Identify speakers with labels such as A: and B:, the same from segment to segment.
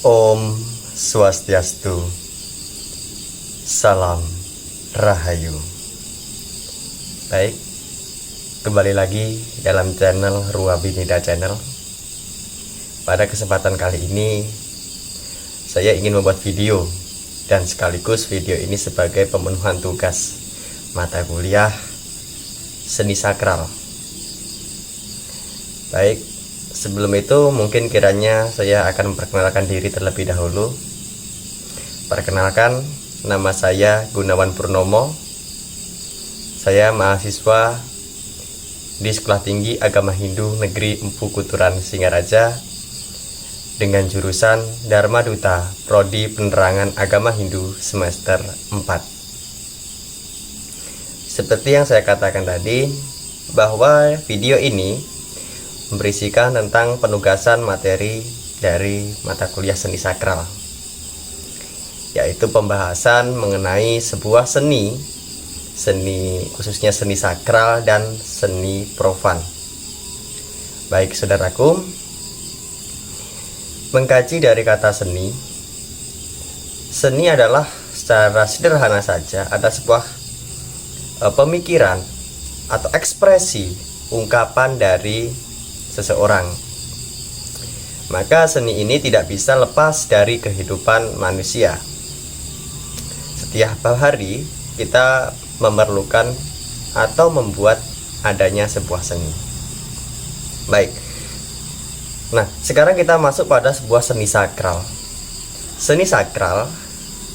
A: Om Swastiastu, Salam Rahayu. Baik, kembali lagi dalam channel Ruwabinida Channel. Pada kesempatan kali ini saya ingin membuat video, dan sekaligus video ini sebagai pemenuhan tugas mata kuliah seni sakral. Baik, sebelum itu mungkin kiranya saya akan memperkenalkan diri terlebih dahulu. Perkenalkan, nama saya Gunawan Purnomo. Saya mahasiswa di Sekolah Tinggi Agama Hindu Negeri Empu Kuturan Singaraja dengan jurusan Dharma Duta Prodi Penerangan Agama Hindu semester 4. Seperti yang saya katakan tadi, bahwa video ini berisikan tentang penugasan materi dari mata kuliah seni sakral, yaitu pembahasan mengenai sebuah seni khususnya seni sakral dan seni profan. Baik saudaraku, mengkaji dari kata seni adalah secara sederhana saja ada sebuah pemikiran atau ekspresi ungkapan dari seseorang. Maka seni ini tidak bisa lepas dari kehidupan manusia. Setiap hari kita memerlukan atau membuat adanya sebuah seni. Baik. Nah, sekarang kita masuk pada sebuah seni sakral. Seni sakral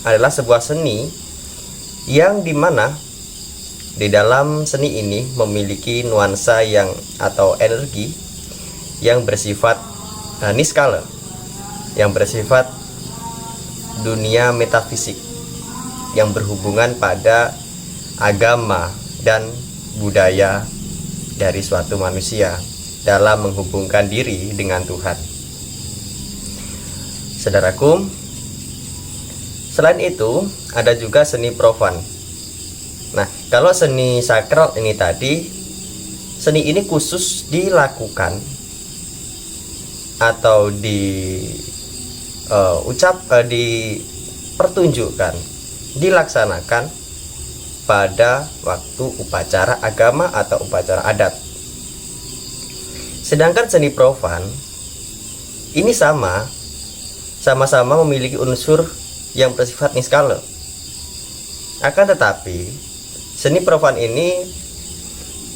A: adalah sebuah seni yang dimana di dalam seni ini memiliki nuansa atau energi yang bersifat niskala, yang bersifat dunia metafisik, yang berhubungan pada agama dan budaya dari suatu manusia dalam menghubungkan diri dengan Tuhan. Saudaraku, selain itu ada juga seni profan. Nah, kalau seni sakral ini tadi, seni ini khusus dilakukan atau dipertunjukkan, dilaksanakan pada waktu upacara agama atau upacara adat. Sedangkan seni profan ini sama-sama memiliki unsur yang bersifat niskala. Akan tetapi, seni profan ini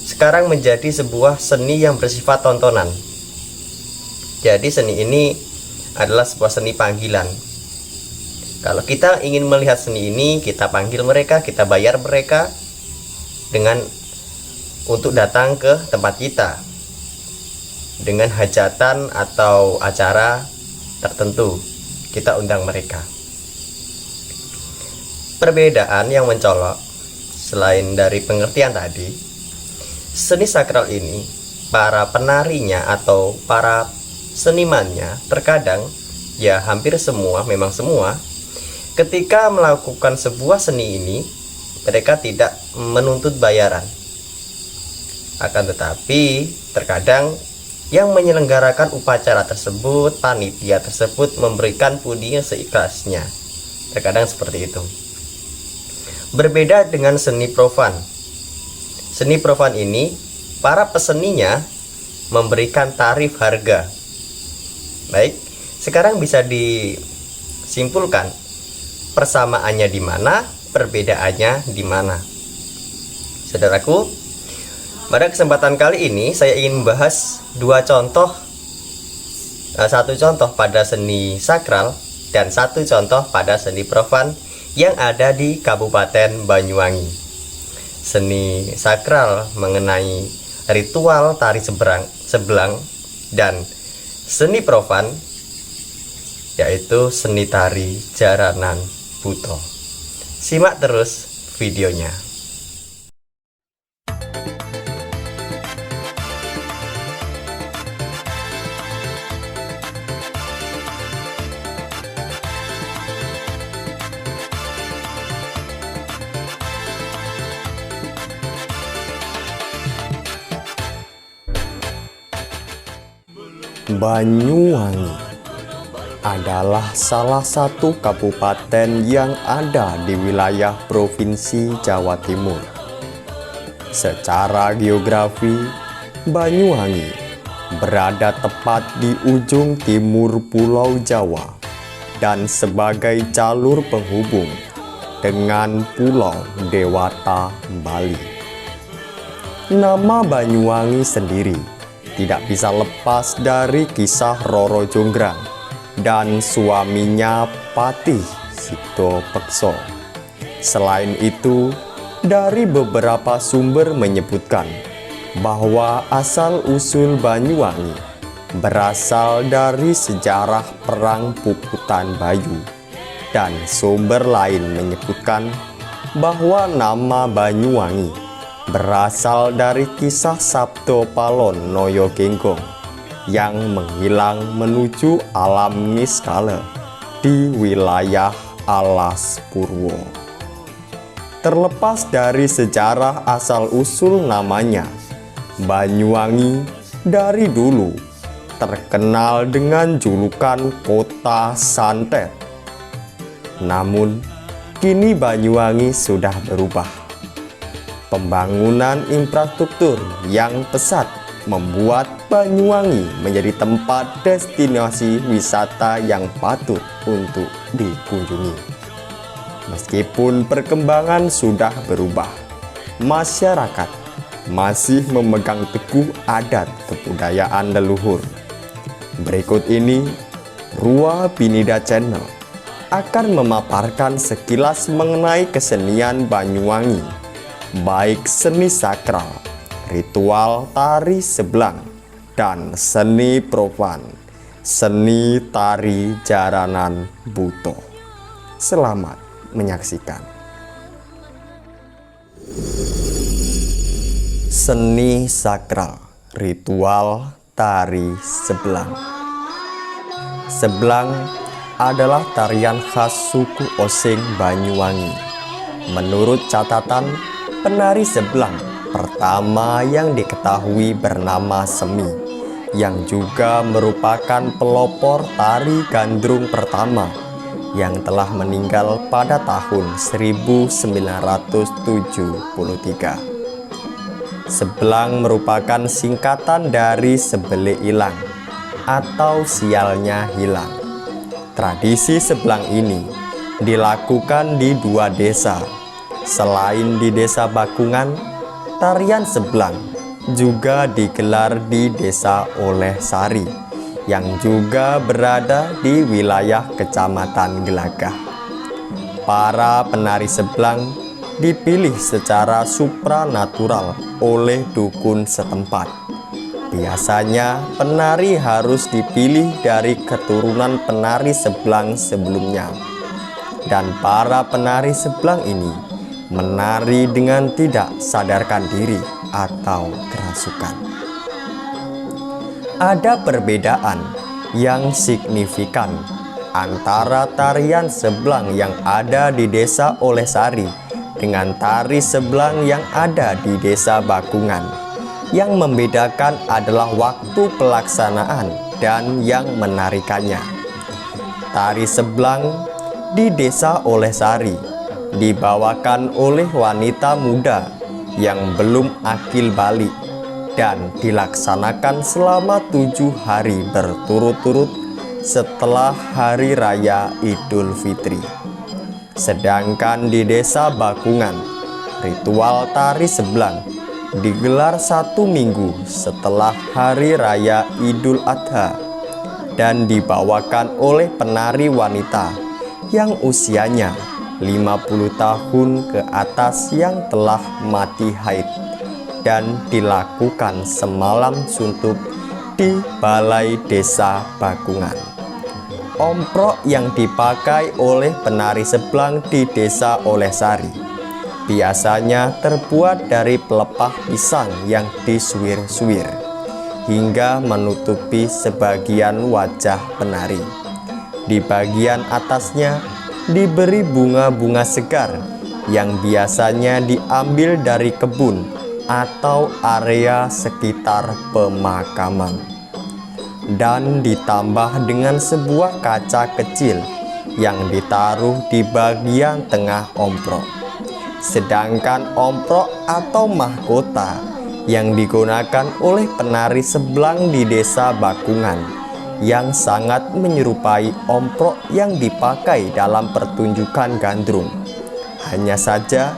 A: sekarang menjadi sebuah seni yang bersifat tontonan. Jadi seni ini adalah sebuah seni panggilan. Kalau kita ingin melihat seni ini, kita panggil mereka, kita bayar mereka untuk datang ke tempat kita dengan hajatan atau acara tertentu. Kita undang mereka. Perbedaan yang mencolok selain dari pengertian tadi, seni sakral ini, para penarinya atau para senimannya terkadang, ya hampir semua, memang semua, ketika melakukan sebuah seni ini, mereka tidak menuntut bayaran. Akan tetapi terkadang yang menyelenggarakan upacara tersebut, panitia tersebut, memberikan pujian seikhlasnya. Terkadang seperti itu. Berbeda dengan seni profan. Seni profan ini, para peseninya memberikan tarif harga. Baik, sekarang bisa disimpulkan persamaannya di mana, perbedaannya di mana. Saudaraku, pada kesempatan kali ini saya ingin membahas satu contoh pada seni sakral dan satu contoh pada seni profan yang ada di Kabupaten Banyuwangi. Seni sakral mengenai ritual tari sebelang dan seni profan yaitu seni tari Jaranan Buto. Simak terus videonya.
B: Banyuwangi adalah salah satu kabupaten yang ada di wilayah Provinsi Jawa Timur. Secara geografi, Banyuwangi berada tepat di ujung timur Pulau Jawa dan sebagai jalur penghubung dengan Pulau Dewata, Bali. Nama Banyuwangi sendiri tidak bisa lepas dari kisah Roro Jonggrang dan suaminya Patih Sito Pekso. Selain itu, dari beberapa sumber menyebutkan bahwa asal-usul Banyuwangi berasal dari sejarah Perang Puputan Bayu, dan sumber lain menyebutkan bahwa nama Banyuwangi berasal dari kisah Sabdo Palon Noyo Genggong yang menghilang menuju alam niskala di wilayah Alas Purwo. Terlepas dari sejarah asal-usul namanya, Banyuwangi dari dulu terkenal dengan julukan Kota Santet. Namun, kini Banyuwangi sudah berubah. Pembangunan infrastruktur yang pesat membuat Banyuwangi menjadi tempat destinasi wisata yang patut untuk dikunjungi. Meskipun perkembangan sudah berubah, masyarakat masih memegang teguh adat kebudayaan leluhur. Berikut ini, Rua Binida Channel akan memaparkan sekilas mengenai kesenian Banyuwangi, baik seni sakral, ritual tari seblang, dan seni profan, seni tari jaranan buto. Selamat menyaksikan. Seni sakral, ritual tari seblang. Seblang adalah tarian khas suku Osing Banyuwangi. Menurut catatan, penari seblang pertama yang diketahui bernama Semi, yang juga merupakan pelopor tari gandrung pertama yang telah meninggal pada tahun 1973. Seblang merupakan singkatan dari sebele ilang atau sialnya hilang. Tradisi seblang ini dilakukan di dua desa. Selain di Desa Bakungan, tarian seblang juga digelar di Desa Olehsari yang juga berada di wilayah Kecamatan Gelagah. Para penari seblang dipilih secara supranatural oleh dukun setempat. Biasanya penari harus dipilih dari keturunan penari seblang sebelumnya. Dan para penari seblang ini menari dengan tidak sadarkan diri atau kerasukan. Ada perbedaan yang signifikan antara tarian seblang yang ada di Desa Olehsari dengan tari seblang yang ada di Desa Bakungan. Yang membedakan adalah waktu pelaksanaan dan yang menarikannya. Tari seblang di Desa Olehsari dibawakan oleh wanita muda yang belum akil balik dan dilaksanakan selama 7 hari berturut-turut setelah Hari Raya Idul Fitri. Sedangkan di Desa Bakungan, ritual tari seblang digelar 1 minggu setelah Hari Raya Idul Adha dan dibawakan oleh penari wanita yang usianya 50 tahun ke atas yang telah mati haid, dan dilakukan semalam suntuk di Balai Desa Bakungan. Omprok yang dipakai oleh penari seblang di Desa Olehsari biasanya terbuat dari pelepah pisang yang disuir-suir hingga menutupi sebagian wajah penari. Di bagian atasnya diberi bunga-bunga segar yang biasanya diambil dari kebun atau area sekitar pemakaman. dan ditambah dengan sebuah kaca kecil yang ditaruh di bagian tengah omprok. Sedangkan omprok atau mahkota yang digunakan oleh penari sebelang di desa Bakungan yang sangat menyerupai omprok yang dipakai dalam pertunjukan gandrung. Hanya saja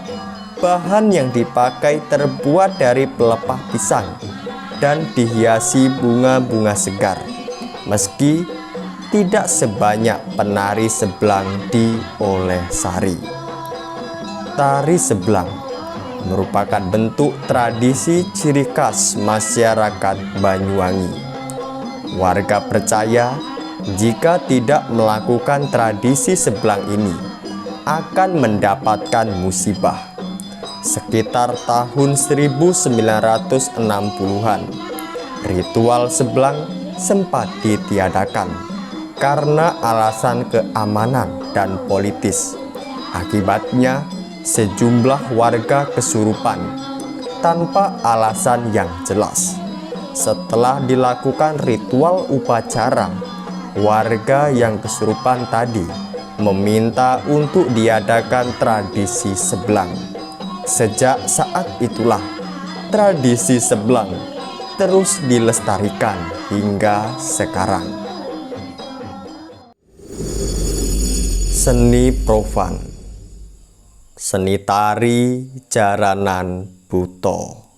B: bahan yang dipakai terbuat dari pelepah pisang dan dihiasi bunga-bunga segar, meski tidak sebanyak penari sebelang di Olehsari. Tari sebelang merupakan bentuk tradisi ciri khas masyarakat Banyuwangi. Warga percaya jika tidak melakukan tradisi sebelang ini akan mendapatkan musibah. Sekitar tahun 1960-an, ritual sebelang sempat ditiadakan karena alasan keamanan dan politis. Akibatnya, sejumlah warga kesurupan tanpa alasan yang jelas. Setelah dilakukan ritual upacara, warga yang kesurupan tadi meminta untuk diadakan tradisi sebelang. Sejak saat itulah, tradisi sebelang terus dilestarikan hingga sekarang. Seni profan, seni tari jaranan buto.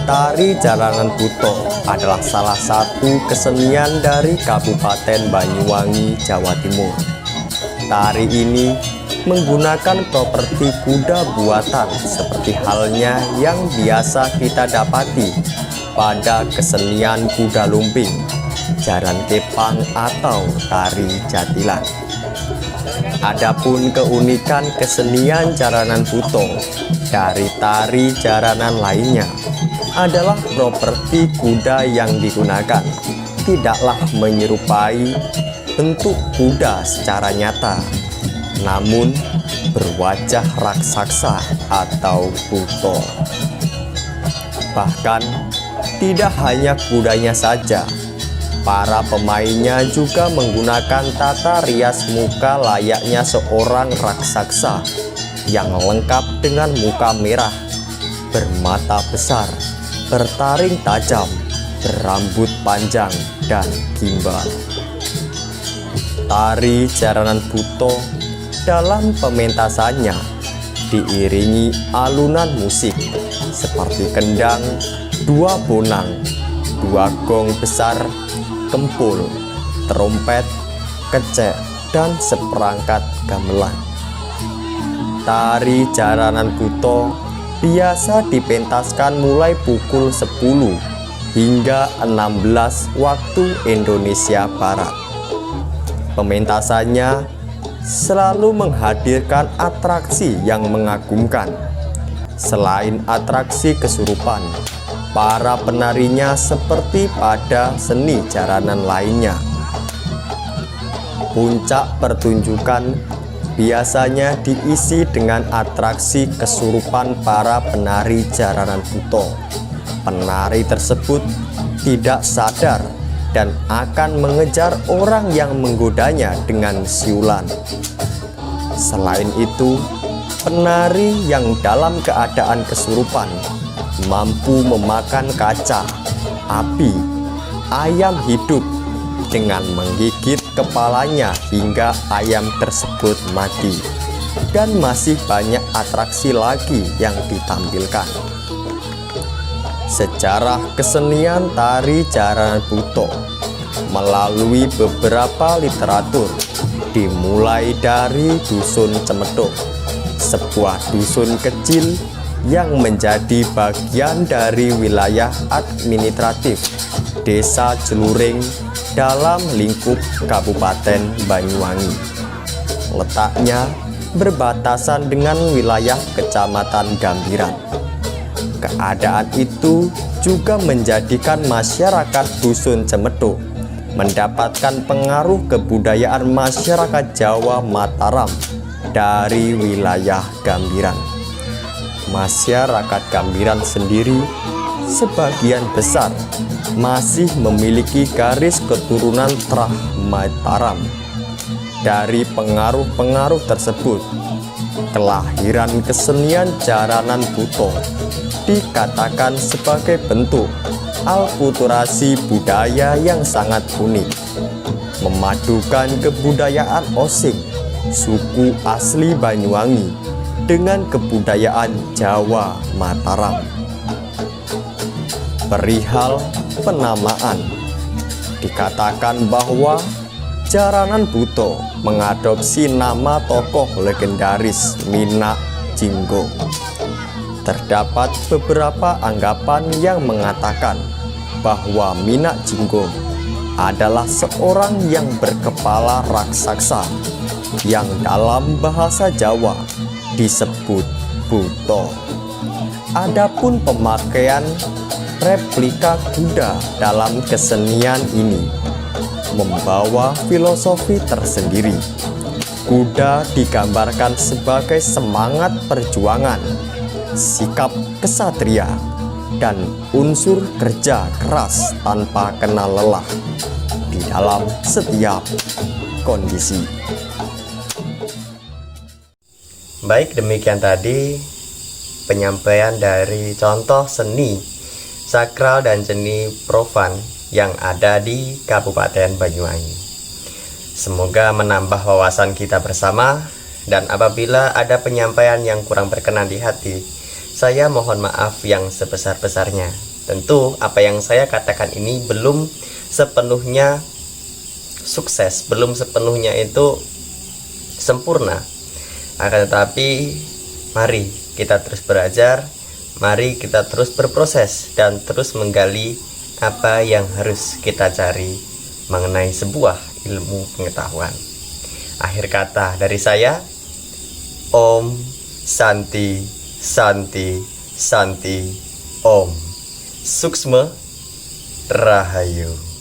B: Tari jaranan buto adalah salah satu kesenian dari Kabupaten Banyuwangi, Jawa Timur. Tari ini menggunakan properti kuda buatan seperti halnya yang biasa kita dapati pada kesenian kuda lumping, jaran kepang atau tari jatilan. Adapun keunikan kesenian jaranan buto dari tari jaranan lainnya adalah properti kuda yang digunakan tidaklah menyerupai bentuk kuda secara nyata, namun berwajah raksasa atau buto. Bahkan tidak hanya kudanya saja, para pemainnya juga menggunakan tata rias muka layaknya seorang raksasa yang lengkap dengan muka merah, bermata besar, bertaring tajam, berambut panjang, dan gimbal. Tari jaranan buto dalam pementasannya diiringi alunan musik seperti kendang, dua bonang, dua gong besar, kempul, trompet, kecek, dan seperangkat gamelan. Tari jaranan buto biasa dipentaskan mulai pukul 10 hingga 16 waktu Indonesia Barat. Pementasannya selalu menghadirkan atraksi yang mengagumkan. Selain atraksi kesurupan, para penarinya seperti pada seni jaranan lainnya. Puncak pertunjukan biasanya diisi dengan atraksi kesurupan para penari jaranan buto. Penari tersebut tidak sadar dan akan mengejar orang yang menggodanya dengan siulan. Selain itu, penari yang dalam keadaan kesurupan mampu memakan kaca, api, ayam hidup dengan menggigit kepalanya hingga ayam tersebut mati. Dan masih banyak atraksi lagi yang ditampilkan. Sejarah kesenian tari jaranan buto melalui beberapa literatur dimulai dari Dusun Cemeduk, sebuah dusun kecil yang menjadi bagian dari wilayah administratif Desa Jeluring dalam lingkup Kabupaten Banyuwangi. Letaknya berbatasan dengan wilayah Kecamatan Gambiran. Keadaan itu juga menjadikan masyarakat Dusun Cemeduk mendapatkan pengaruh kebudayaan masyarakat Jawa Mataram dari wilayah Gambiran. Masyarakat Gambiran sendiri sebagian besar masih memiliki garis keturunan Trah Mataram. Dari pengaruh-pengaruh tersebut, kelahiran kesenian Jaranan Buto dikatakan sebagai bentuk alkulturasi budaya yang sangat unik, memadukan kebudayaan Osing, suku asli Banyuwangi, dengan kebudayaan Jawa Mataram. Perihal penamaan, dikatakan bahwa Jaranan Buto mengadopsi nama tokoh legendaris Minak Jinggo. Terdapat beberapa anggapan yang mengatakan bahwa Minak Jinggo adalah seorang yang berkepala raksasa yang dalam bahasa Jawa disebut Buto. Adapun pemakaian replika kuda dalam kesenian ini membawa filosofi tersendiri. Kuda digambarkan sebagai semangat perjuangan, sikap kesatria, dan unsur kerja keras tanpa kenal lelah di dalam setiap kondisi.
A: Baik, demikian tadi penyampaian dari contoh seni sakral dan seni profan yang ada di Kabupaten Banyuwangi. Semoga menambah wawasan kita bersama, dan apabila ada penyampaian yang kurang berkenan di hati, saya mohon maaf yang sebesar-besarnya. Tentu apa yang saya katakan ini belum sepenuhnya sukses, belum sepenuhnya itu sempurna. Akan tetapi mari kita terus belajar, mari kita terus berproses dan terus menggali apa yang harus kita cari mengenai sebuah ilmu pengetahuan. Akhir kata dari saya, Om Santi Santi Santi Om Suksma Rahayu.